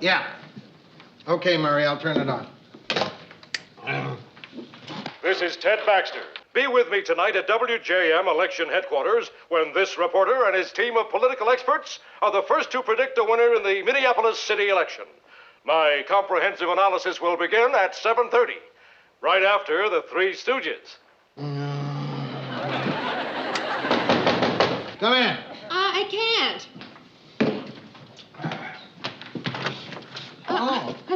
Yeah. Okay, Murray, I'll turn it on. This is Ted Baxter. Be with me tonight at WJM election headquarters when this reporter and his team of political experts are the first to predict a winner in the Minneapolis city election. My comprehensive analysis will begin at 7:30, right after the Three Stooges. Come in. I can't.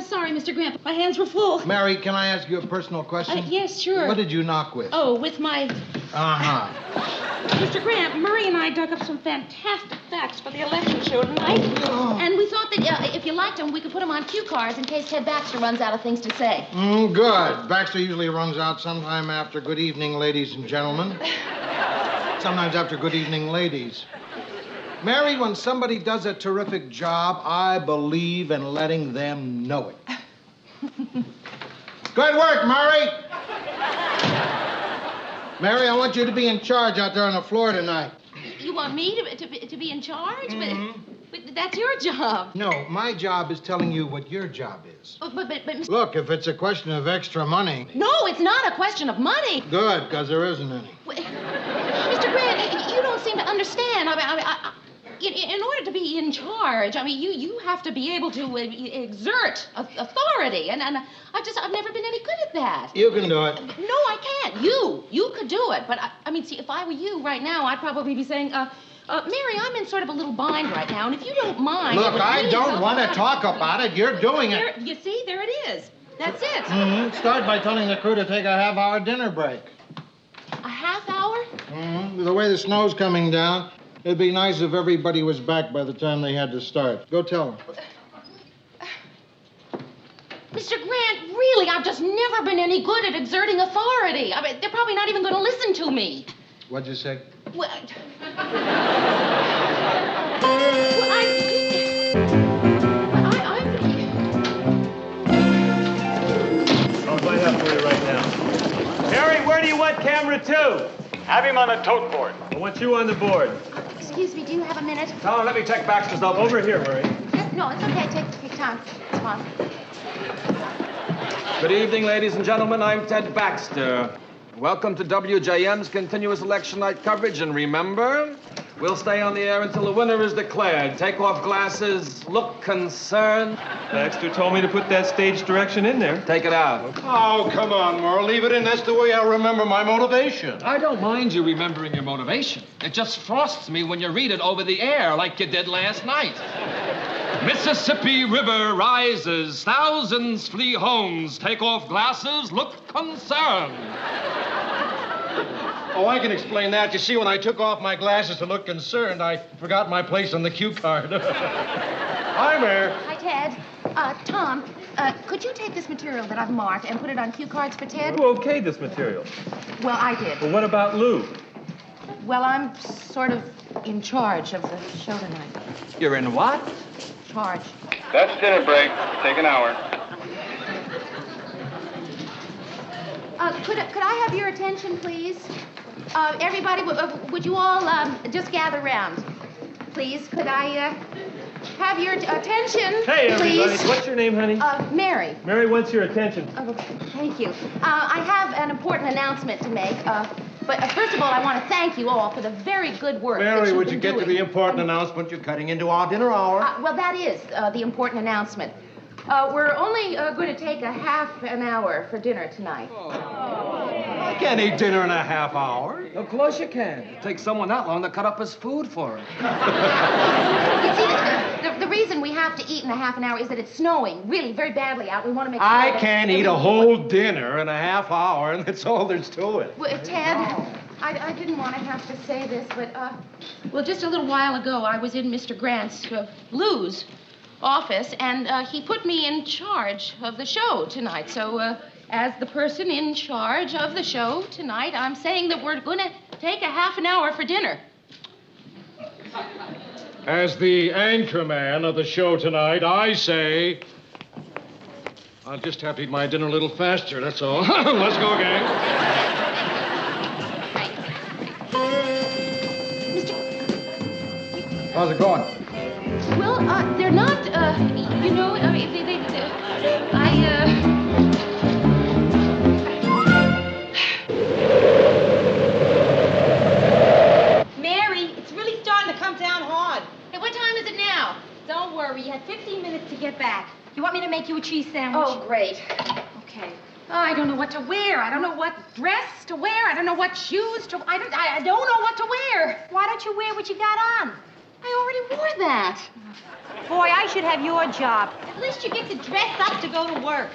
Sorry, Mr. Grant. My hands were full. Mary, can I ask you a personal question? Yes, sure. What did you knock with? Oh, with my... Uh-huh. Mr. Grant, Murray and I dug up some fantastic facts for the election show tonight. Oh. And we thought that if you liked them, we could put them on cue cards in case Ted Baxter runs out of things to say. Good. Baxter usually runs out sometime after good evening, ladies and gentlemen. Sometimes after good evening, ladies. Mary, when somebody does a terrific job, I believe in letting them know it. Good work, Mary. Mary, I want you to be in charge out there on the floor tonight. You want me to be in charge? But that's your job. No, my job is telling you what your job is. But Look, if it's a question of extra money... No, it's not a question of money. Good, because there isn't any. Mr. Grant, you don't seem to understand. In order to be in charge, you have to be able to exert authority, and I've never been any good at that. You can do it. No, I can't. You could do it, but see, if I were you right now, I'd probably be saying, Mary, I'm in sort of a little bind right now, and if you don't mind... Look, I don't want to talk about it. You're doing it. You see, there it is. That's it. Start by telling the crew to take a half-hour dinner break. A half hour? The way the snow's coming down, it'd be nice if everybody was back by the time they had to start. Go tell them. Mr. Grant, really, I've just never been any good at exerting authority. They're probably not even going to listen to me. What'd you say? Well, I'll line up for you right now. Harry, where do you want camera 2? Have him on the tote board. I want you on the board. excuse me, do you have a minute? Tell him, let me check Baxter's up. Over here, Murray. No, it's okay. Take time. It's fine. Good evening, ladies and gentlemen. I'm Ted Baxter. Welcome to WJM's continuous election night coverage. And remember, we'll stay on the air until the winner is declared. Take off glasses, look concerned. Baxter told me to put that stage direction in there. Take it out. Oh, come on, Merle. Leave it in. That's the way I remember my motivation. I don't mind you remembering your motivation. It just frosts me when you read it over the air like you did last night. Mississippi River rises, thousands flee homes. Take off glasses, look concerned. Oh, I can explain that. You see, when I took off my glasses to look concerned, I forgot my place on the cue card. Hi, Mayor. Hi, Ted. Tom, could you take this material that I've marked and put it on cue cards for Ted? Who okayed this material? Well, I did. Well, what about Lou? Well, I'm sort of in charge of the show tonight. You're in what? Charge. That's dinner break. Take an hour. Could I have your attention, please? Everybody, would you all just gather around? Please, could I have your attention, Hey, everybody. please? What's your name, honey? Mary. Mary wants your attention. Oh, thank you. I have an important announcement to make. But first of all, I want to thank you all for the very good work that Mary, you've would been you get to doing. the important announcement? You're cutting into our dinner hour. Well, that is the important announcement. We're only going to take a half an hour for dinner tonight. I can't eat dinner in a half hour. Of course you can. It takes someone that long to cut up his food for him. You see, the reason we have to eat in a half an hour is that it's snowing really very badly out. We want to make sure I that can't eat a everyone- whole dinner in a half hour, and that's all there's to it. Well, Ted, I didn't want to have to say this, but, well, just a little while ago, I was in Mr. Grant's, Lou's office, and he put me in charge of the show tonight. So, as the person in charge of the show tonight, I'm saying that we're going to take a half an hour for dinner. As the anchorman of the show tonight, I say... I'll just have to eat my dinner a little faster, that's all. Let's go, gang. How's it going? Well, they're not, you know, I mean, Mary, it's really starting to come down hard. Hey, what time is it now? Don't worry, you had 15 minutes to get back. You want me to make you a cheese sandwich? Oh, great. Okay. Oh, I don't know what to wear. I don't know what dress to wear. I don't know what shoes to... I don't know what to wear. Why don't you wear what you got on? I already wore that. Boy, I should have your job. At least you get to dress up To go to work.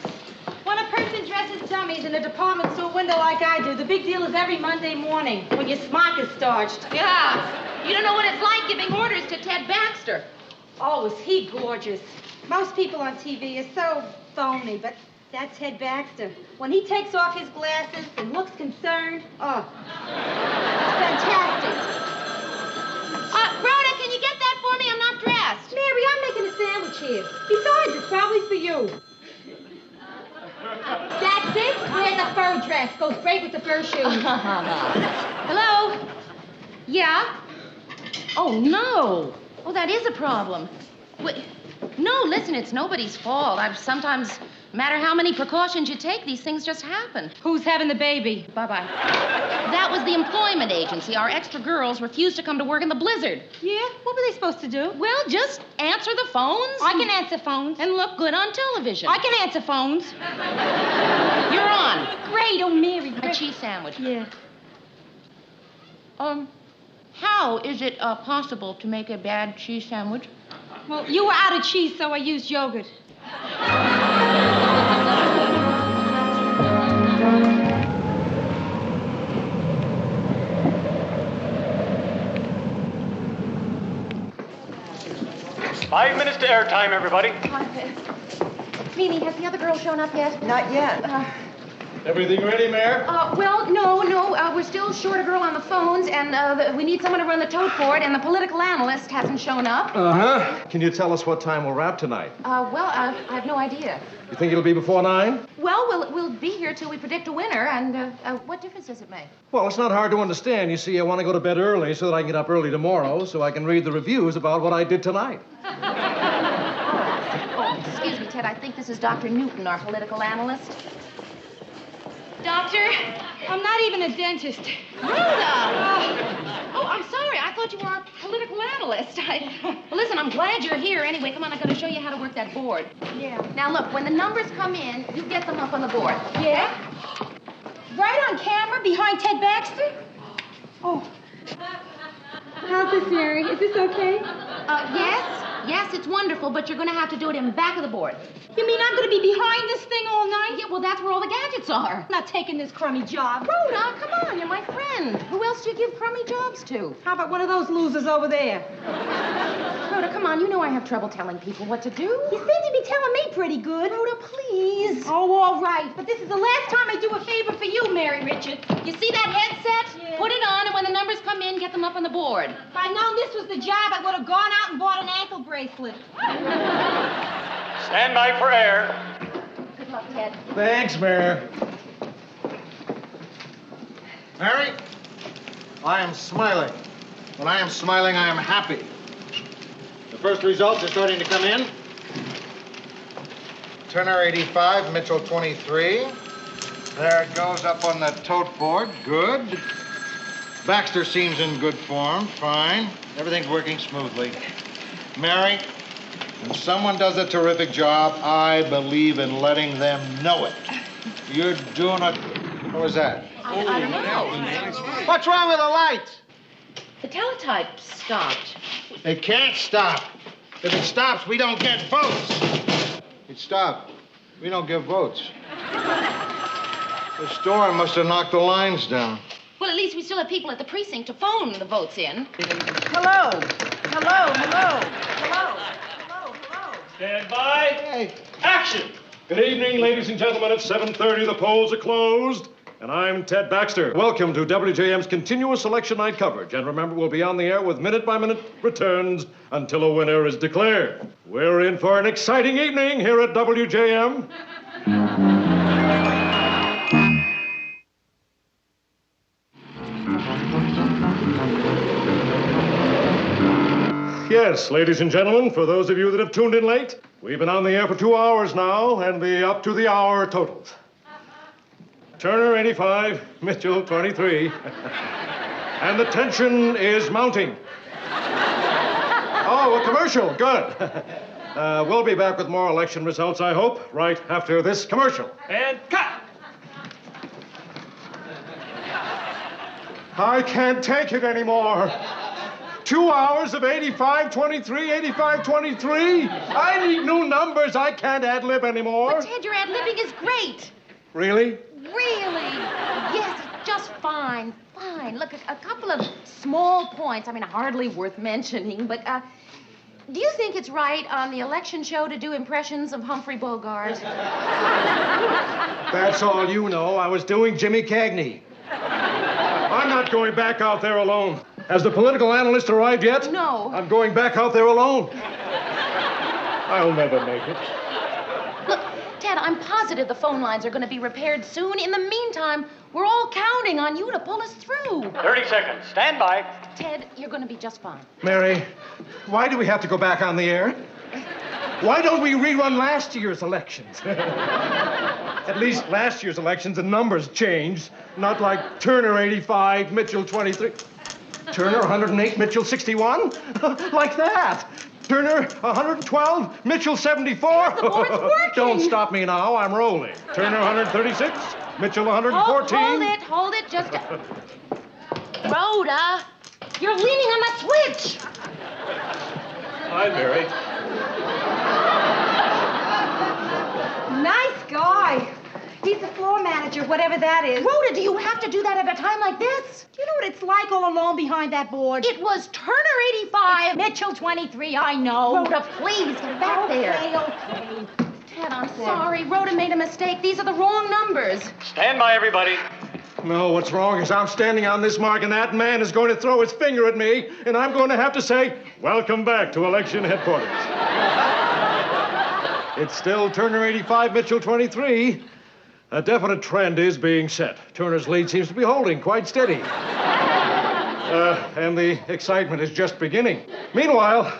When a person dresses dummies in a department store window like I do, the big deal is every Monday morning when your smock is starched. Yeah. You don't know what it's like giving orders to Ted Baxter. Oh, is he gorgeous. Most people on TV are so phony, but that's Ted Baxter. When he takes off his glasses and looks concerned, oh, it's fantastic. Rhoda, can you get that for me? I'm not dressed. Mary, I'm making a sandwich here. Besides, it's probably for you. That's it. Wear the fur dress. Goes great with the fur shoes. Hello? Yeah? Oh, no. Oh, that is a problem. Wait. No, listen, it's nobody's fault. Sometimes, no matter how many precautions you take, these things just happen. Who's having the baby? Bye-bye. That was the employment agency. Our extra girls refused to come to work in the blizzard. Yeah? What were they supposed to do? Well, just answer the phones. I can answer phones. And look good on television. I can answer phones. You're on. Great, oh, Mary. A cheese sandwich. Yeah. How is it possible to make a bad cheese sandwich? Well, you were out of cheese, so I used yogurt. Five minutes to airtime, everybody. Mimi, has the other girl shown up yet? Not yet. Everything ready, Mayor? Well, no. We're still short a girl on the phones, and we need someone to run the tote board, and the political analyst hasn't shown up. Uh-huh. Can you tell us what time we'll wrap tonight? I have no idea. You think it'll be before 9? Well, we'll be here till we predict a winner, and what difference does it make? Well, it's not hard to understand. You see, I want to go to bed early so that I can get up early tomorrow so I can read the reviews about what I did tonight. Oh, excuse me, Ted. I think this is Dr. Newton, our political analyst. Doctor, I'm not even a dentist. Rhoda! Oh, I'm sorry. I thought you were our political analyst. Well, listen, I'm glad you're here. Anyway, come on, I'm going to show you how to work that board. Yeah. Now, look, when the numbers come in, you get them up on the board. Yeah? Right on camera behind Ted Baxter? Oh. How's this, Mary? Is this okay? Yes, it's wonderful, but you're going to have to do it in back of the board. You mean I'm going to be behind this thing all night? Yeah, well, that's where all the gadgets are. I'm not taking this crummy job. Rhoda, come on, you're my friend. Who else do you give crummy jobs to? How about one of those losers over there? Rhoda, come on, you know I have trouble telling people what to do. You seem to be telling me pretty good. Rhoda, please. Oh, all right. But this is the last time I do a favor for you, Mary Richard. You see that headset? Yeah. Put it on, and when the numbers come in, get them up on the board. If I'd known this was the job, I would have gone out and bought an ankle bracelet. Stand by for air. Good luck, Ted. Thanks, Mayor. Mary, I am smiling. When I am smiling, I am happy. The first results are starting to come in. Turner 85, Mitchell 23. There it goes up on the tote board. Good. Baxter seems in good form. Fine. Everything's working smoothly. Mary, when someone does a terrific job, I believe in letting them know it. You're doing it. What was that? I don't know. What's wrong with the lights? The teletype stopped. It can't stop. If it stops, we don't get votes. It stopped. We don't get votes. The storm must have knocked the lines down. Well, at least we still have people at the precinct to phone the votes in. Hello. Stand by. Hey. Action! Good evening, ladies and gentlemen. It's 7:30. The polls are closed. And I'm Ted Baxter. Welcome to WJM's continuous election night coverage. And remember, we'll be on the air with minute-by-minute returns until a winner is declared. We're in for an exciting evening here at WJM. Yes, ladies and gentlemen, for those of you that have tuned in late, we've been on the air for 2 hours now, and the up to the hour totals. Turner, 85, Mitchell, 23. And the tension is mounting. Oh, a commercial. Good. We'll be back with more election results, I hope, right after this commercial. And cut! I can't take it anymore. 2 hours of 85-23, 85-23. I need new numbers. I can't ad-lib anymore. But, Ted, your ad-libbing is great. Really? Really? Yes, just fine. Fine. Look, a couple of small points. I mean, hardly worth mentioning, but, do you think it's right on the election show to do impressions of Humphrey Bogart? That's all you know. I was doing Jimmy Cagney. I'm not going back out there alone. Has the political analyst arrived yet? No. I'm going back out there alone. I'll never make it. Look, Ted, I'm positive the phone lines are going to be repaired soon. In the meantime, we're all counting on you to pull us through. 30 seconds. Stand by. Ted, you're going to be just fine. Mary, why do we have to go back on the air? Why don't we rerun last year's elections? At least last year's elections, the numbers changed. Not like Turner 85, Mitchell 23. Turner 108, Mitchell 61? Like that. Turner 112, Mitchell 74. Yes, the board's working. Don't stop me now, I'm rolling. Turner 136, Mitchell 114. Hold it, just Rhoda, you're leaning on the switch. Hi, Mary. Nice guy. He's the floor manager, whatever that is. Rhoda, do you have to do that at a time like this? Do you know what it's like all alone behind that board? It was Turner 85. Mitchell 23, I know. Rhoda, please, get back there. Okay. Ted, I'm sorry. Rhoda made a mistake. These are the wrong numbers. Stand by, everybody. No, what's wrong is I'm standing on this mark, and that man is going to throw his finger at me, and I'm going to have to say, welcome back to election headquarters. It's still Turner 85, Mitchell 23. A definite trend is being set. Turner's lead seems to be holding quite steady. And the excitement is just beginning. Meanwhile,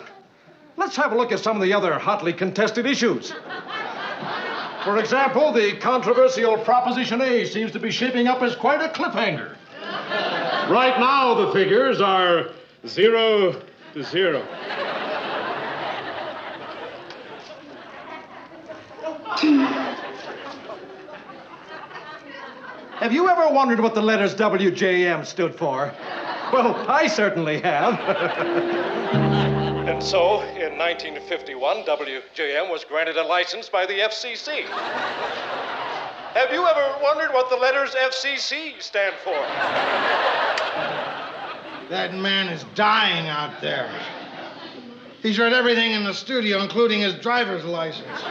let's have a look at some of the other hotly contested issues. For example, the controversial Proposition A seems to be shaping up as quite a cliffhanger. Right now, the figures are 0 to 0. Have you ever wondered what the letters WJM stood for? Well, I certainly have. And so, in 1951, WJM was granted a license by the FCC. Have you ever wondered what the letters FCC stand for? That man is dying out there. He's read everything in the studio, including his driver's license.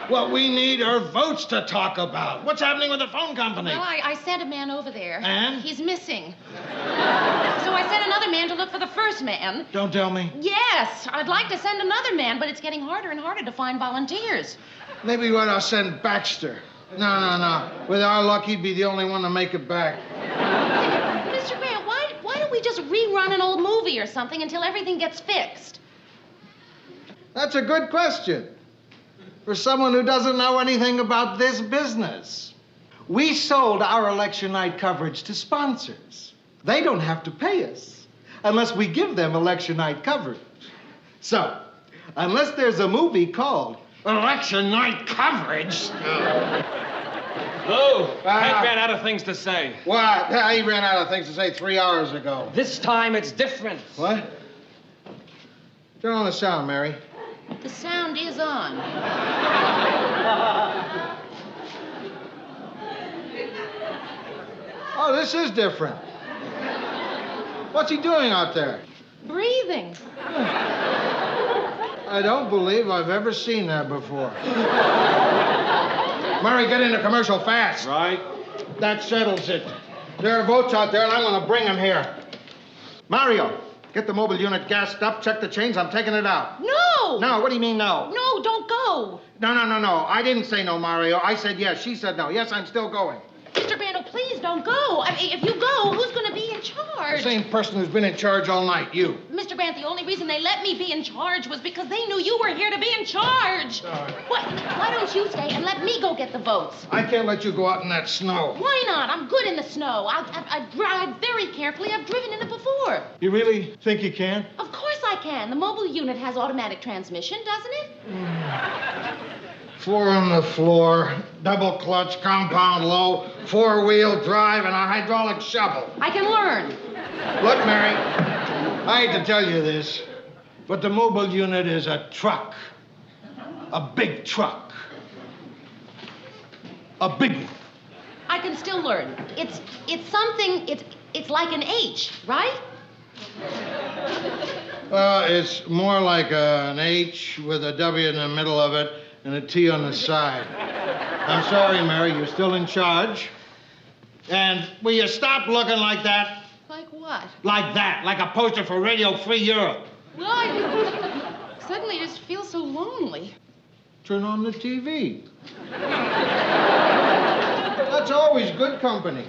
What we need are votes to talk about. What's happening with the phone company? Well, I sent a man over there. And? He's missing. So I sent another man to look for the first man. Don't tell me. Yes, I'd like to send another man, but it's getting harder and harder to find volunteers. Maybe we ought to send Baxter. No. With our luck, he'd be the only one to make it back. Mr. Grant, why don't we just rerun an old movie or something until everything gets fixed? That's a good question. For someone who doesn't know anything about this business. We sold our election night coverage to sponsors. They don't have to pay us unless we give them election night coverage. So, unless there's a movie called Election Night Coverage... Lou, Hank ran out of things to say. What? He ran out of things to say 3 hours ago. This time it's different. What? Turn on the sound, Mary. The sound is on. Oh, this is different. What's he doing out there? Breathing. I don't believe I've ever seen that before. Murray, get into commercial fast. Right. That settles it. There are votes out there, and I'm going to bring them here. Mario, get the mobile unit gassed up, check the chains. I'm taking it out. No! No, what do you mean no? No, don't go. No. I didn't say no, Mario. I said yes. She said no. Yes, I'm still going. Mr. Grando, please don't go. I mean, if you go, who's going to be in charge? The same person who's been in charge all night, you. Mr. Grant, the only reason they let me be in charge was because they knew you were here to be in charge. Why don't you stay and let me go get the votes? I can't let you go out in that snow. Why not? I'm good in the snow. I drive very carefully. I've driven in it before. You really think you can? Of course I can. The mobile unit has automatic transmission, doesn't it? 4 on the floor, double clutch, compound low, 4-wheel drive, and a hydraulic shovel. I can learn. Look, Mary, I hate to tell you this, but the mobile unit is a truck. A big truck. A big one. I can still learn. It's something, it's like an H, right? It's more like an H with a W in the middle of it and a T on the side. I'm sorry, Mary, you're still in charge. And will you stop looking like that? Like what? Like that, like a poster for Radio Free Europe. Well, I suddenly just feel so lonely. Turn on the TV. That's always good company.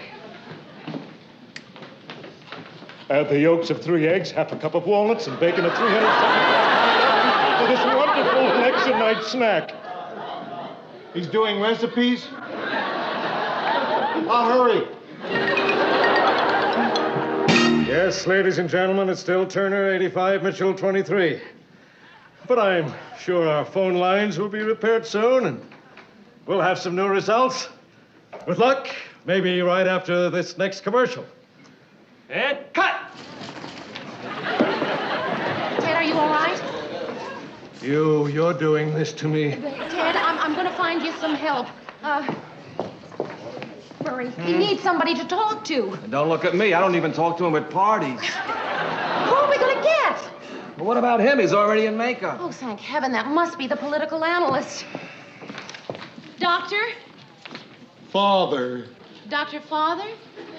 Add the yolks of 3 eggs, half a cup of walnuts, and bacon of 375 for this wonderful election night snack. He's doing recipes? I'll hurry. Yes, ladies and gentlemen, it's still Turner 85, Mitchell 23. But I'm sure our phone lines will be repaired soon, and we'll have some new results. With luck, maybe right after this next commercial. And cut! Ted, are you all right? You're doing this to me. Ted, I'm going to find you some help. Murray, he needs somebody to talk to. And don't look at me. I don't even talk to him at parties. Who are we going to get? Well, what about him? He's already in makeup. Oh, thank heaven, that must be the political analyst. Doctor? Father. Dr. Father?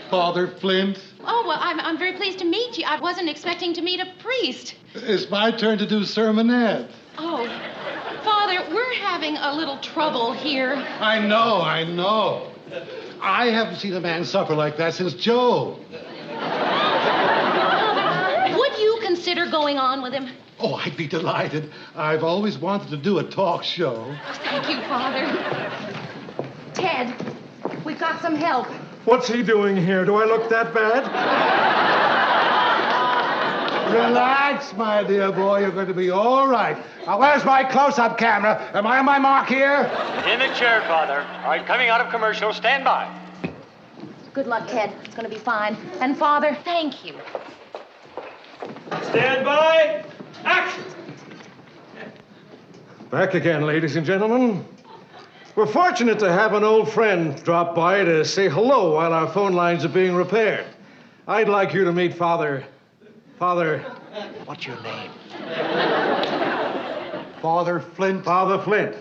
Father Flint. Oh, well, I'm very pleased to meet you. I wasn't expecting to meet a priest. It's my turn to do sermonette. Oh, Father, we're having a little trouble here. I know. I haven't seen a man suffer like that since Joe. Father, would you consider going on with him? Oh, I'd be delighted. I've always wanted to do a talk show. Oh, thank you, Father. Ted, we've got some help. What's he doing here? Do I look that bad? Relax, my dear boy. You're going to be all right. Now, where's my close-up camera? Am I on my mark here? In the chair, Father. All right, coming out of commercial, stand by. Good luck, Ted. It's going to be fine. And, Father, thank you. Stand by. Action! Back again, ladies and gentlemen. We're fortunate to have an old friend drop by to say hello while our phone lines are being repaired. I'd like you to meet Father... What's your name? Father Flint. Father Flint.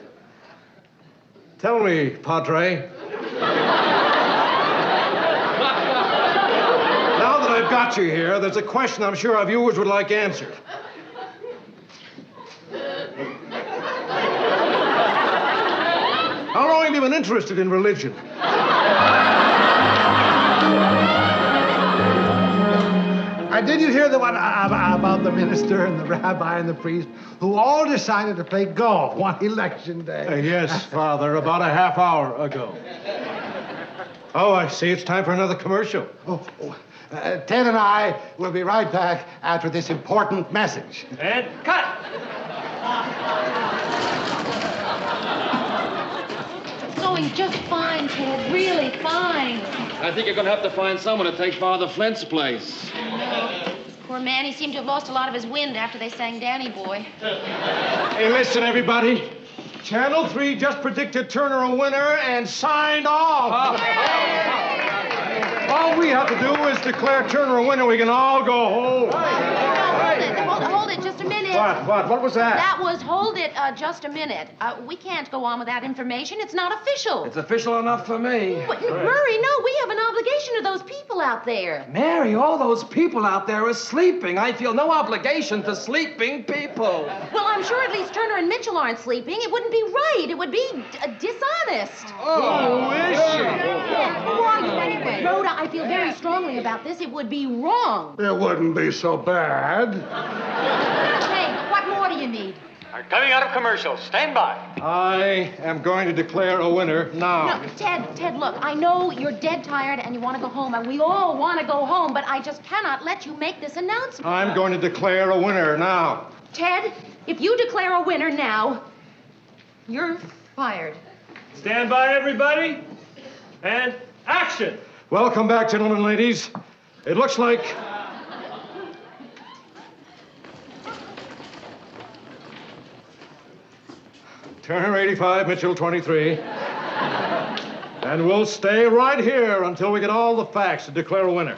Tell me, Padre. Now that I've got you here, there's a question I'm sure our viewers would like answered. How long have you been interested in religion? Did you hear the one about the minister and the rabbi and the priest who all decided to play golf one election day? Yes, Father, about a half hour ago. Oh, I see. It's time for another commercial. Ted and I will be right back after this important message. And cut! Going just fine, Ted. Really fine. I think you're going to have to find someone to take Father Flint's place. Poor man, he seemed to have lost a lot of his wind after they sang Danny Boy. Hey, listen, everybody. Channel 3 just predicted Turner a winner and signed off. All we have to do is declare Turner a winner. We can all go home. Hold it, just a minute. What was that? That was, hold it, just a minute. We can't go on with that information. It's not official. It's official enough for me. But, Murray, no, we have an obligation to those people out there. Mary, all those people out there are sleeping. I feel no obligation to sleeping people. Well, I'm sure at least Turner and Mitchell aren't sleeping. It wouldn't be right. It would be dishonest. Oh, is she? Yeah. Who are you, anyway? Rhoda, I feel very strongly about this. It would be wrong. It wouldn't be so bad. Hey, what more do you need? Are coming out of commercial. Stand by. I am going to declare a winner now. No, Ted, look, I know you're dead tired and you want to go home, and we all want to go home, but I just cannot let you make this announcement. I'm going to declare a winner now. Ted, if you declare a winner now, you're fired. Stand by, everybody. And action. Welcome back, gentlemen and ladies. It looks like... Turner 85, Mitchell 23. And we'll stay right here until we get all the facts to declare a winner.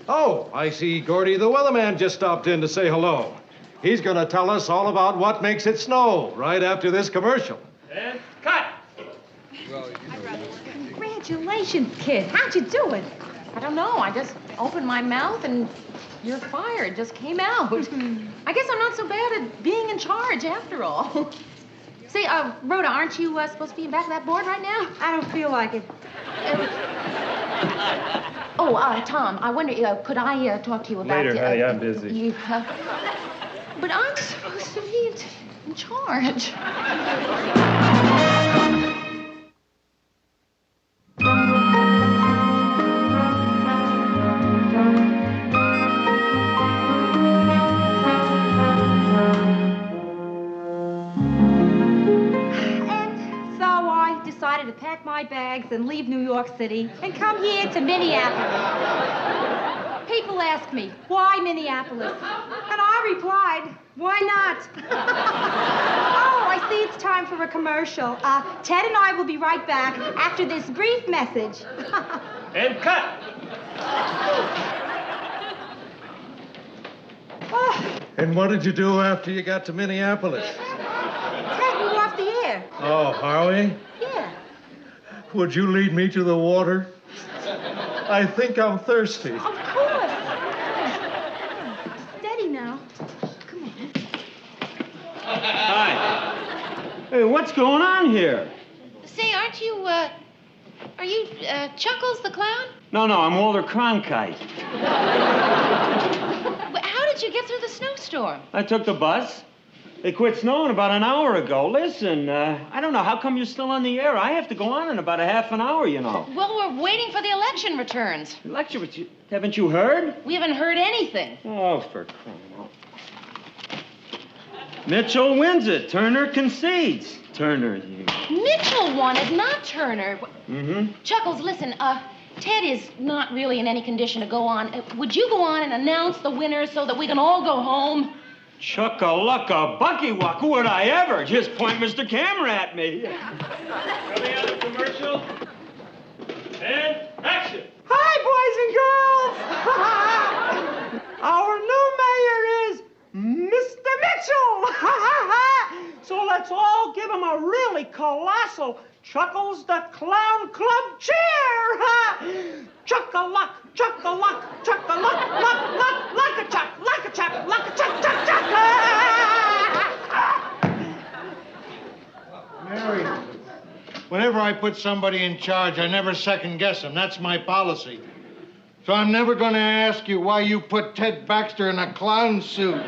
Oh, I see Gordy the weatherman just stopped in to say hello. He's going to tell us all about what makes it snow right after this commercial. And cut. Congratulations, kid. How'd you do it? I don't know. I just opened my mouth and you're fired. Just came out. I guess I'm not so bad at being in charge after all. Say, Rhoda, aren't you supposed to be back of that board right now? I don't feel like it. Tom, I wonder, could I talk to you about... Later, honey, I'm busy. But I'm supposed to be in charge. To pack my bags and leave New York City and come here to Minneapolis. People ask me, why Minneapolis? And I replied, why not? Oh, I see it's time for a commercial. Ted and I will be right back after this brief message. And cut. And what did you do after you got to Minneapolis? Ted, we're off the air. Oh, are we? Yeah. Would you lead me to the water? I think I'm thirsty. Of course. Steady now. Come on. Hi. Hey, what's going on here? Say, aren't you, are you, Chuckles the Clown? No, I'm Walter Cronkite. How did you get through the snowstorm? I took the bus. They quit snowing about an hour ago. Listen, I don't know. How come you're still on the air? I have to go on in about a half an hour, you know. Well, we're waiting for the election returns. Election? Haven't you heard? We haven't heard anything. Oh, for crying out. Mitchell wins it. Turner concedes. Turner, you... Mitchell won it, not Turner. Mm-hmm. Chuckles, listen, Ted is not really in any condition to go on. Would you go on and announce the winner so that we can all go home? Chucka-lucka, bucky-wuck, would I ever? Just point Mr. Camera at me. Coming out of commercial. And action. Hi, boys and girls. Our new mayor is Mr. Mitchell. So let's all give him a really colossal Chuckles the Clown Club cheer. Chuck-a-luck, chuck-a-luck, chuck-a-luck, luck, luck, luck-a-chuck, luck-a-chuck, luck-a-chuck, chuck, chuck. Mary, whenever I put somebody in charge, I never second guess them. That's my policy. So I'm never going to ask you why you put Ted Baxter in a clown suit.